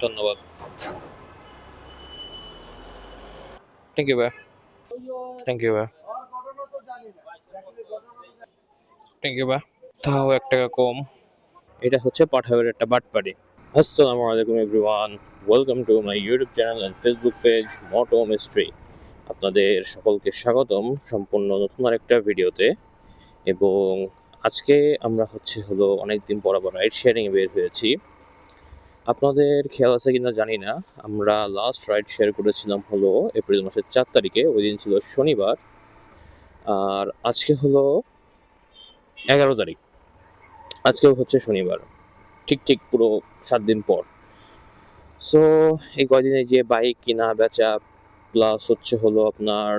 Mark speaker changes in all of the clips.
Speaker 1: ধন্যবাদ। Thank you ভাই। Thank you ভাই। থ্যাংক ইউ ভাই। তাও 1 টাকা কম। এটা হচ্ছে পাঠাবের একটা বাটপাড়ি। আসসালামু আলাইকুম everyone, welcome to my YouTube channel and Facebook page moto mystery. আপনাদের সকলকে স্বাগতম সম্পূর্ণ নতুন আরেকটা ভিডিওতে। এবং আজকে আমরা হলো অনেকদিন পর আবার রাইড শেয়ারিং বের হয়েছি। আপনাদের খেয়াল আছে কিনা জানি না, আমরা লাস্ট রাইড শেয়ার করেছিলাম হলো এপ্রিল মাসের 4 তারিখে, ওই দিন ছিল শনিবার। আর আজকে হলো 11 তারিখ, আজকেও হচ্ছে শনিবার, ঠিক পুরো 7 দিন পর। সো এই কয়দিনে যে বাইক কিনা বেচা প্লাস হলো আপনার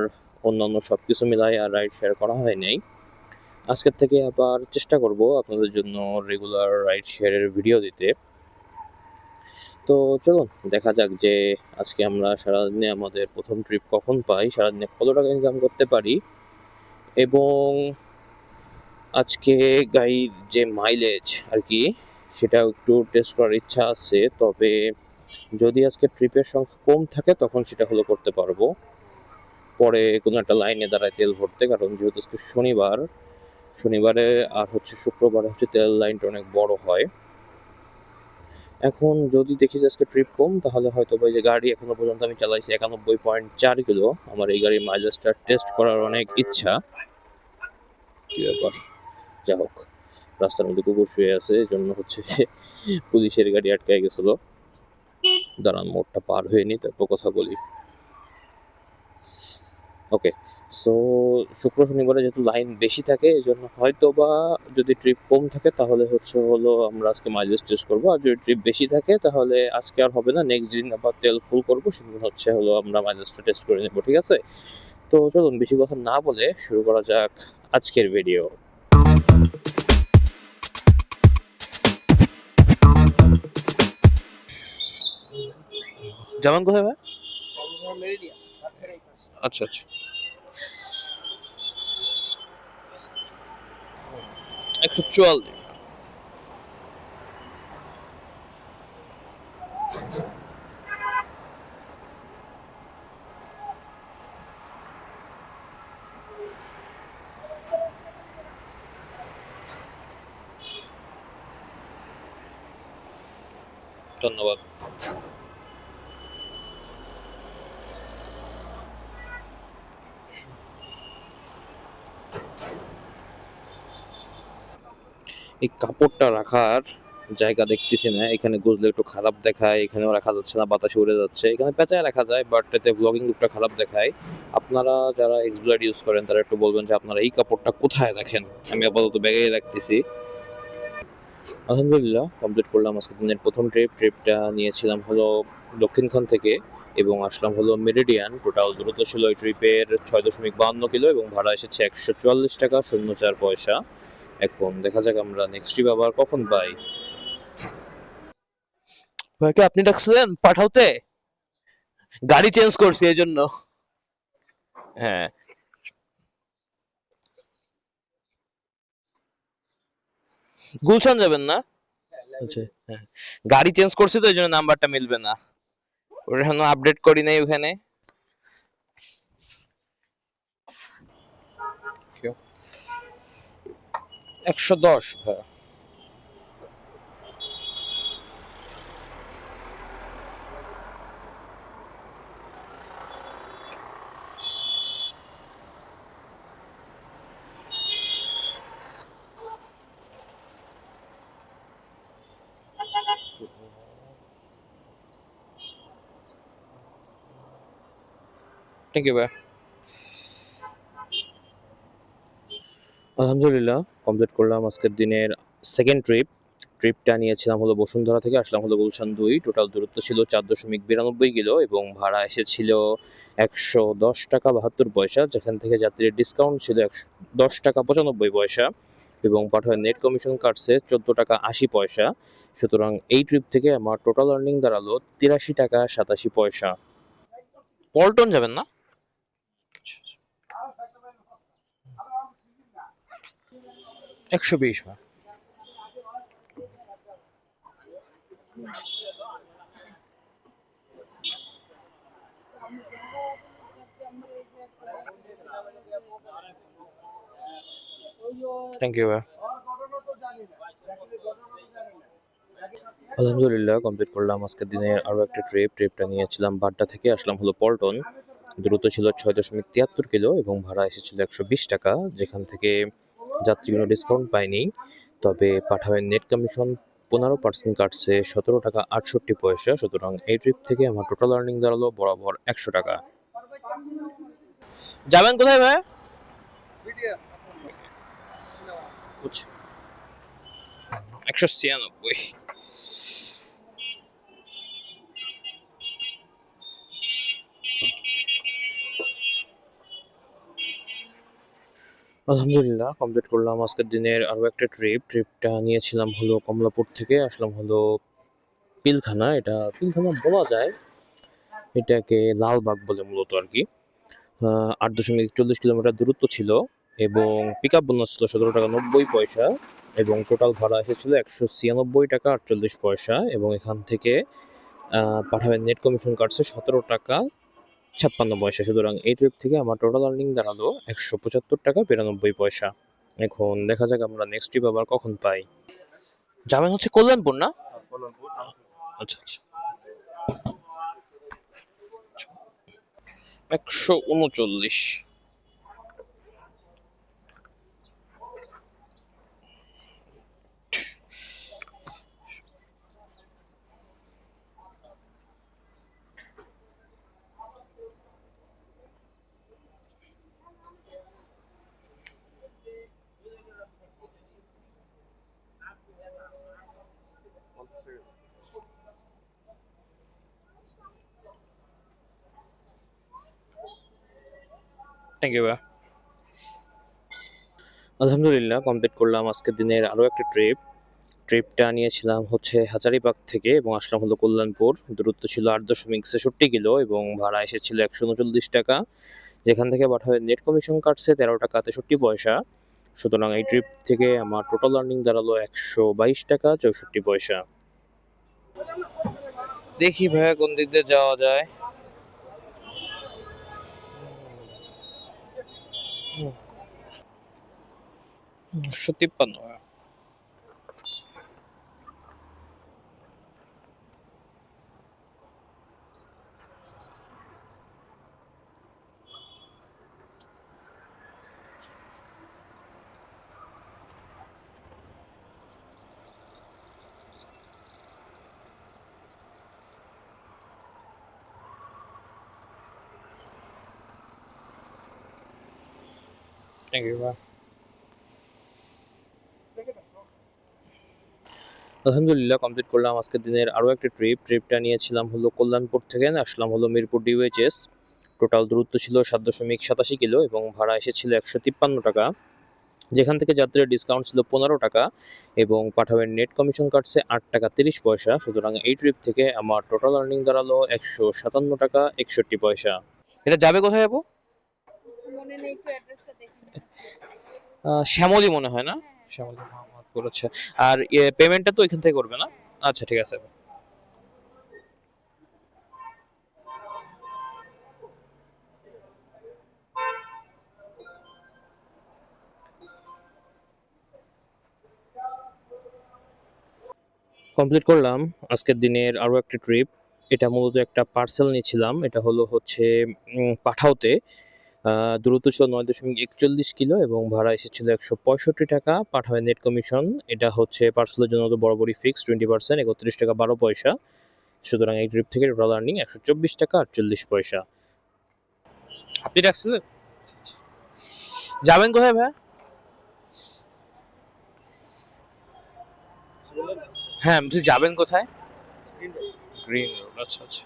Speaker 1: অন্যান্য সব কিছু মিলাই আর রাইড শেয়ার করা হয় নাই। আজকের থেকে আবার চেষ্টা করব আপনাদের জন্য রেগুলার রাইড শেয়ারের ভিডিও দিতে। তো চলুন দেখা যাক যে আজকে আমরা সারাদিনে আমাদের প্রথম ট্রিপ কখন পাই, সারাদিনে কত টাকা ইনকাম করতে পারি, এবং আজকে গাড়ির যে মাইলেজ আর কি সেটাও একটু টেস্ট করার ইচ্ছা আছে। তবে যদি আজকে ট্রিপের সংখ্যা কম থাকে তখন সেটা করতে পারবো পরে কোনো একটা লাইনে দাঁড়ায় তেল ভরতে, কারণ যেহেতু আজকে শনিবারে আর শুক্রবারে তেল লাইনটা অনেক বড় হয়। এখন যদি দেখি যে আজকে ট্রিপ কম, তাহলে হয়তো যে গাড়ি এখনো পর্যন্ত আমি চালাইছি 91.4 কিলো, আমার এই গাড়ির মাইলেজটা টেস্ট করার অনেক ইচ্ছা। কি ব্যাপার, যা হোক, রাস্তার মধ্যে কুকুর শুয়ে আছে, এই জন্য পুলিশের গাড়ি আটকে গেছিল। দাঁড়ান, মোড়টা পার হয়ে নি, তারপর কথা বলি। ওকে, সো শুক্র শনিবারে যেহেতু লাইন বেশি থাকে, এই জন্য হয়তো বা যদি ট্রিপ কম থাকে তাহলে আমরা আজকে মাইলেজ টেস্ট করবো, আর যদি ট্রিপ বেশি থাকে তাহলে আজকে আর হবে না, নেক্সট দিন আবার তেল ফুল করবো, সেদিন আমরা মাইলেজটা টেস্ট করে নেবো। ঠিক আছে, তো চলুন বেশি কথা না বলে শুরু করা যাক আজকের ভিডিও। যেমন কোথায় ভাই? আচ্ছা আচ্ছা, 144। ধন্যবাদ। এই কাপড়টা রাখার জায়গা দেখতেছি না, এখানে গুজলে একটু খারাপ দেখায়, এখানেও রাখা যাচ্ছে না, বাতাসে উড়ে যাচ্ছে। এখানে পেঁচায় রাখা যায়, বাট এতে ব্লগিং লুকটা খারাপ দেখায়। আপনারা যারা এক্সপ্লয়েড ইউজ করেন তারা একটু বলবেন যে আপনারা এই কাপড়টা কোথায় রাখেন। আমি আপাতত ব্যাগেই রাখতেছি। আলহামদুলিল্লাহ, কমপ্লিট করলাম আজকে দিনের প্রথম ট্রিপটা নিয়েছিলাম দক্ষিণখান থেকে এবং আসলাম মেরিডিয়ান। টোটাল দূরত্ব ছিল এই ট্রিপের 6.52 কিলো এবং ভাড়া এসেছে 144 টাকা 04 পয়সা। এখন দেখা যাক আমরা নেক্সট ট্রিপ আবার কখন পাই। ভাইকে আপনি ডাকছিলেন পাঠাওতে? গাড়ি চেঞ্জ করছি এই জন্য। হ্যাঁ, গুলশান যাবেন না? আচ্ছা, হ্যাঁ, গাড়ি চেঞ্জ করছি তো এই জন্য নাম্বারটা মিলবে না, ওটা এখনো আপডেট করি নাই ওখানে। 110 ভাই। থ্যাংক ইউ ভাই। আলহামদুলিল্লাহ, কমপ্লিট করলাম আজকের দিনের সেকেন্ড ট্রিপটা নিয়েছিলাম বসুন্ধরা থেকে, আসলাম গুলশান 2। টোটাল দূরত্ব ছিল 4.92 কিলো এবং ভাড়া এসেছিল 110 টাকা 72 পয়সা, যেখান থেকে যাত্রীর ডিসকাউন্ট ছিল 110 টাকা 95 পয়সা এবং পাঠায় নেট কমিশন কাটছে 14 টাকা 80 পয়সা। সুতরাং এই ট্রিপ থেকে আমার টোটাল আর্নিং দাঁড়ালো 83 টাকা 87 পয়সা। পল্টন যাবেন না? 120 ভাই। থ্যাংক ইউ ভাই। আলহামদুলিল্লাহ কমপ্লিট করলাম আজকের দিনের আরও একটা ট্রিপটা নিয়েছিলাম বাড্ডা থেকে, আসলাম হলো পল্টন। দূরত্ব ছিল 6.73 কিলো এবং ভাড়া এসেছিল 120 টাকা, যেখান থেকে যাত্রীগুলো ডিসকাউন্ট পায়নি, তবে পাঠাবেন নেট কমিশন 15% কাটছে 17 টাকা 68 পয়সা। সুতরাং এই ট্রিপ থেকে আমার টোটাল আর্নিং দাঁড়ালো বরাবর 100 টাকা। যাবেন কোথায় ভাই? বুঝছি। 196। আলহামদুলিল্লাহ কমপ্লিট করলাম আজকের দিনের আরও একটা ট্রিপটা নিয়েছিলাম হলো কমলাপুর থেকে, আসলাম হলো পিলখানা। এটা পিলখানা বলা যায়, এটাকে লালবাগ বলে মূলত আর কি। 8.41 কিলোমিটার দূরত্ব ছিল এবং পিক আপ বোনাস ছিল 17 টাকা 90 পয়সা এবং টোটাল ভাড়া এসেছিল 196 টাকা 48 পয়সা এবং এখান থেকে পাঠাবেন নেট কমিশন কাটছে 17 টাকা 56 পয়সা। সুতরাং এই ট্রিপ থেকে আমার টোটাল আর্নিং দাঁড়ালো 175 টাকা 92 পয়সা। এখন দেখা যাক আমরা নেক্সট ট্রিপ আবার কখন পাই। যাবেন হচ্ছে কল্যাণপুর না? আচ্ছা আচ্ছা। 139। থ্যাংক ইউ ভাই। আলহামদুলিল্লাহ কমপ্লিট করলাম আজকের দিনের আরও একটা ট্রিপটা নিয়েছিলাম হচ্ছে হাজারিবাগ থেকে এবং আসলাম হলো কল্যাণপুর। দূরত্ব ছিল 8.63 কিলো এবং ভাড়া এসেছিল 139 টাকা, যেখান থেকে পাঠাবে নেট কমিশন কাটছে 13 টাকা 63 পয়সা। সুতরাং এই ট্রিপ থেকে আমার টোটাল আর্নিং দাঁড়ালো 122 টাকা 64 পয়সা। দেখি ভাইয়া কোন দিক দিয়ে যাওয়া যায়। 153। থ্যাংক ইউ ভাই। আলহামদুলিল্লাহ কমপ্লিট করলাম আজকের দিনের আরও একটা ট্রিপটা নিয়েছিলাম হলো কল্যাণপুর থেকে, আসলাম হলো মিরপুর ডিওএইচএস। টোটাল দূরত্ব ছিল 7.87 কিলো এবং ভাড়া এসেছিল 153 টাকা, যেখান থেকে যাত্রীর ডিসকাউন্ট ছিল 15 টাকা এবং পাঠাবেন নেট কমিশন কাটছে 8 টাকা 30 পয়সা। সুতরাং এই ট্রিপ থেকে আমার টোটাল আর্নিং দাঁড়ালো 157 টাকা 61 পয়সা। এটা যাবে কোথায় আপু?
Speaker 2: মনে নেই, একটু অ্যাড্রেসটা দেখে নিন।
Speaker 1: শ্যামলী মনে হয় না? শ্যামলী মোহাম্মদপুর। আচ্ছা। আর পেমেন্টটা তো এখান থেকে করবে না? আচ্ছা ঠিক আছে। কমপ্লিট করলাম আজকের দিনের আরও একটা ট্রিপ। এটা মূলত একটা পার্সেল নিয়েছিলাম, এটা হলো হচ্ছে পাঠাওতে। দূরত্ব ছিল 9.41 কিলো এবং ভাড়া এসেছিল 165 টাকা, পাঠাবে নেট কমিশন। এটা হচ্ছে পার্সেলের জন্য তো বরাবরই ফিক্স 20%, 31 টাকা 12 পয়সা। সুতরাং এই ট্রিপ থেকে টোটাল আর্নিং 124 টাকা 48 পয়সা। আপনি রাখছিলেন? যাবেন কোথায় ভাই? হ্যাঁ বলছি যাবেন কোথায়? Green road. আচ্ছা আচ্ছা।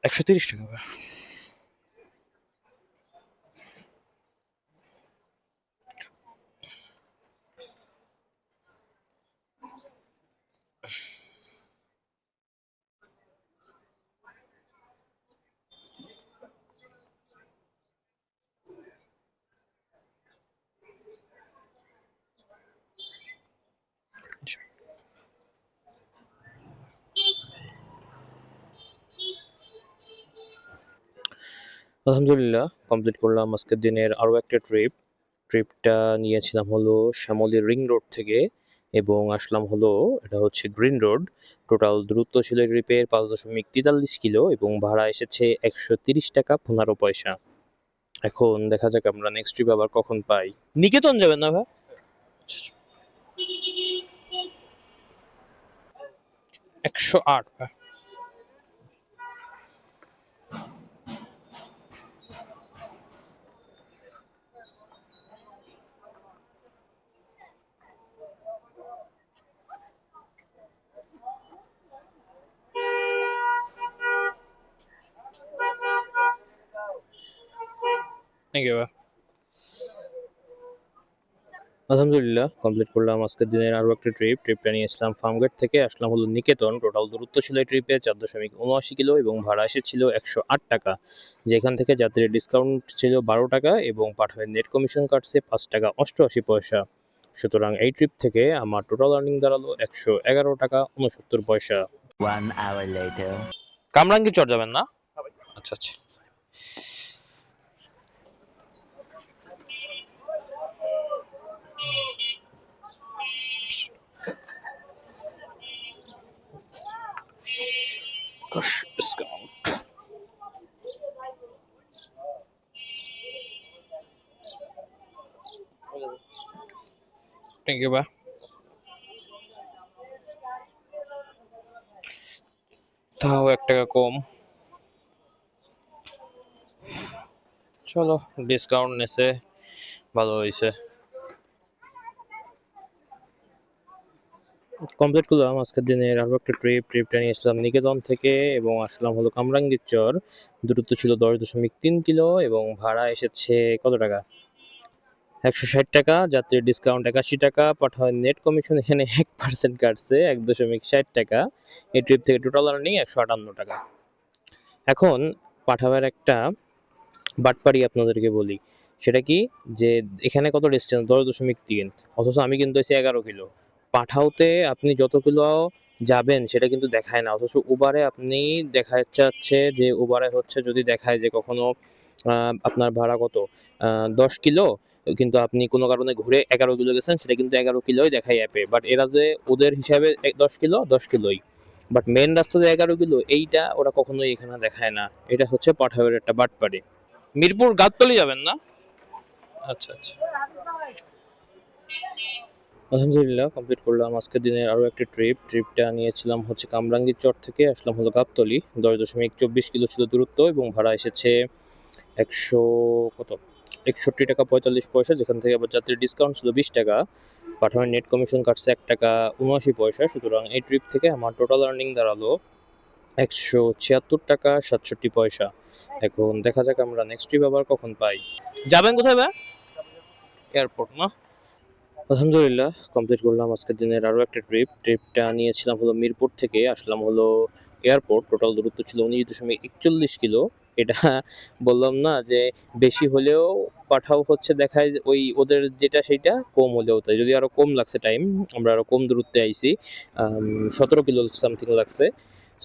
Speaker 1: 130 টাকা ভাই। আলহামদুলিল্লাহ কমপ্লিট করলাম আজকের দিনের আরও একটা ট্রিপটা নিয়েছিলাম হলো শ্যামলী রিং রোড থেকে এবং আসলাম হলো এটা হচ্ছে গ্রিন রোড। টোটাল দূরত্ব ছিল ট্রিপের 5.43 কিলো এবং ভাড়া এসেছে 130 টাকা 15 পয়সা। এখন দেখা যাক আমরা নেক্সট ট্রিপ আবার কখন পাই। নিকেতন যাবেন না ভাই? 108 ভাই। থ্যাংক ইউ ভাই। আলহামদুলিল্লাহ কমপ্লিট করলাম আজকের দিনের আরও একটা ট্রিপটা নিয়েছিলাম ফার্মগেট থেকে আসলাম হলো নিকেতন। টোটাল দূরত্ব ছিল এই ট্রিপে 4.79 কিলো এবং ভাড়া এসেছিল 108 টাকা, যেখান থেকে যাত্রীর ডিসকাউন্ট ছিল 12 টাকা এবং পাঠানোর নেট কমিশন কাটছে 5 টাকা 88 পয়সা। সুতরাং এই ট্রিপ থেকে আমার টোটাল আর্নিং দাঁড়ালো 111 টাকা 69 পয়সা।
Speaker 3: 1 hour later.
Speaker 1: কামরাঙ্গীর চর যাবেন না? আচ্ছা আচ্ছা। ডিসকাউন্ট। থ্যাংক ইউ ভাই। তাও 1 টাকা কম। চলো ডিসকাউন্ট নেছে, ভালো হয়েছে। কমপ্লিট করলাম আজকের দিনের আরও একটা ট্রিপটা নিয়েছিলাম নিকেতন থেকে এবং আসলাম হলো কামরাঙ্গীর চর। দূরত্ব ছিল 10.3 কিলো এবং ভাড়া এসেছে কত টাকা? 160 টাকা, যাত্রীর ডিসকাউন্ট 81 টাকা, পাঠায় নেট কমিশন এখানে 1% কাটছে 1.60 টাকা। এই ট্রিপ থেকে টোটাল আর্নিং 158 টাকা। এখন পাঠাবার একটা বাটপাড়ি আপনাদেরকে বলি, সেটা কি যে এখানে কত ডিস্টেন্স 10.3, অথচ আমি কিন্তু এসে 11 কিলো। পাঠাওতে আপনি যত কিলো যাবেন সেটা কিন্তু দেখায় না, অথচ উবারে আপনি দেখা যাচ্ছে যে উবারে হচ্ছে যদি দেখায় যে কখনো আপনার ভাড়া কত 10 কিলো, কিন্তু আপনি কোনো কারণে ঘুরে 11 কিলো গেছেন, সেটা কিন্তু 11 কিলোই দেখায় অ্যাপে, বাট এরা যে ওদের হিসাবে 10 কিলো 10 কিলোই, বাট মেন রাস্তা যে 11 কিলো এইটা ওরা কখনোই এখানে দেখায় না। এটা হচ্ছে পাঠাওয়ের একটা বাটপাড়ি। মিরপুর গাবতলী যাবেন না? আচ্ছা আচ্ছা। আলহামদুলিল্লাহ কমপ্লিট করলাম আজকের দিনের আরও একটা ট্রিপটা নিয়েছিলাম হচ্ছে কামরাঙ্গীর চর থেকে আসলাম হলো গাবতলী। 10.24 কিলো ছিল দূরত্ব এবং ভাড়া এসেছে 100 কত 61 টাকা 45 পয়সা, যেখান থেকে আবার যাত্রীর ডিসকাউন্ট ছিল 20 টাকা, পাঠানোর নেট কমিশন কাটছে 1 টাকা 79 পয়সা। সুতরাং এই ট্রিপ থেকে আমার টোটাল আর্নিং দাঁড়ালো 176 টাকা 67 পয়সা। এখন দেখা যাক আমরা নেক্সট ট্রিপ আবার কখন পাই। যাবেন কোথায় ভাই? এয়ারপোর্ট না? আলহামদুলিল্লাহ কমপ্লিট করলাম আজকের দিনের আরও একটা ট্রিপটা নিয়েছিলাম হলো মিরপুর থেকে আসলাম হলো এয়ারপোর্ট। টোটাল দূরত্ব ছিল 19.41 কিলো। এটা বললাম না যে বেশি হলেও পাঠাও হচ্ছে দেখায় যে ওই ওদের যেটা সেইটা কম হলেও তাই, যদি আরো কম লাগছে টাইম, আমরা আরো কম দূরত্বে আইছি। 17 কিলো সামথিং লাগছে।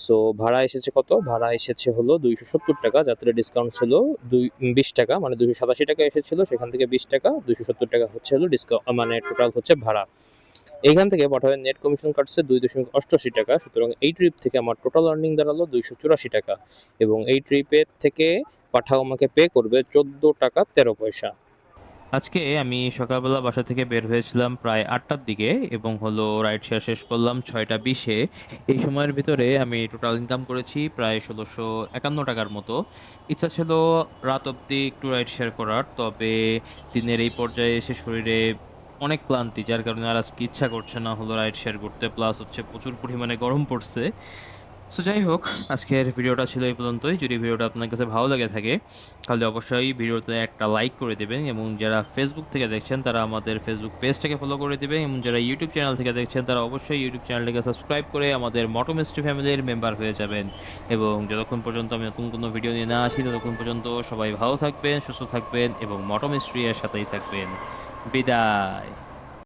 Speaker 1: সো ভাড়া এসেছে কত? ভাড়া এসেছে হলো 270 টাকা, যাত্রীর ডিসকাউন্ট ছিল 20 টাকা, মানে 287 টাকা এসেছিল, সেখান থেকে 20 টাকা 270 টাকা হচ্ছে হলো ডিসকাউন্ট, মানে টোটাল হচ্ছে ভাড়া। এইখান থেকে পাঠাবেন নেট কমিশন কাটছে 2.88 টাকা। সুতরাং এই ট্রিপ থেকে আমার টোটাল আর্নিং দাঁড়ালো 284 টাকা এবং এই ট্রিপের থেকে পাঠাও আমাকে পে করবে 14 টাকা 13 পয়সা।
Speaker 4: আজকে আমি সকালবেলা বাসা থেকে বের হয়েছিলাম প্রায় 8টার দিকে এবং হলো রাইড শেয়ার শেষ করলাম 6টা 20-এ। এই সময়ের ভিতরে আমি টোটাল ইনকাম করেছি প্রায় 1651 টাকার মতো। ইচ্ছা ছিল রাত অবধি একটু রাইড শেয়ার করার, তবে দিনের এই পর্যায়ে এসে শরীরে অনেক ক্লান্তি, যার কারণে আর আজকে ইচ্ছা করছে না হলো রাইড শেয়ার করতে, প্লাস হচ্ছে প্রচুর পরিমাণে গরম পড়ছে। সো যাই হোক, আজকের ভিডিওটা ছিল এই পর্যন্তই। যদি ভিডিওটা আপনার কাছে ভালো লাগে থাকে তাহলে অবশ্যই ভিডিওতে একটা লাইক করে দেবেন, এবং যারা ফেসবুক থেকে দেখছেন তারা আমাদের ফেসবুক পেজটাকে ফলো করে দেবেন, এবং যারা ইউটিউব চ্যানেল থেকে দেখছেন তারা অবশ্যই ইউটিউব চ্যানেলটাকে সাবস্ক্রাইব করে আমাদের মটো মিস্ট্রি ফ্যামিলির মেম্বার হয়ে যাবেন। এবং যতক্ষণ পর্যন্ত আমি নতুন কোনো ভিডিও নিয়ে না আসি ততক্ষণ পর্যন্ত সবাই ভালো থাকবেন, সুস্থ থাকবেন এবং মটো মিস্ট্রি এর সাথেই থাকবেন। বিদায়।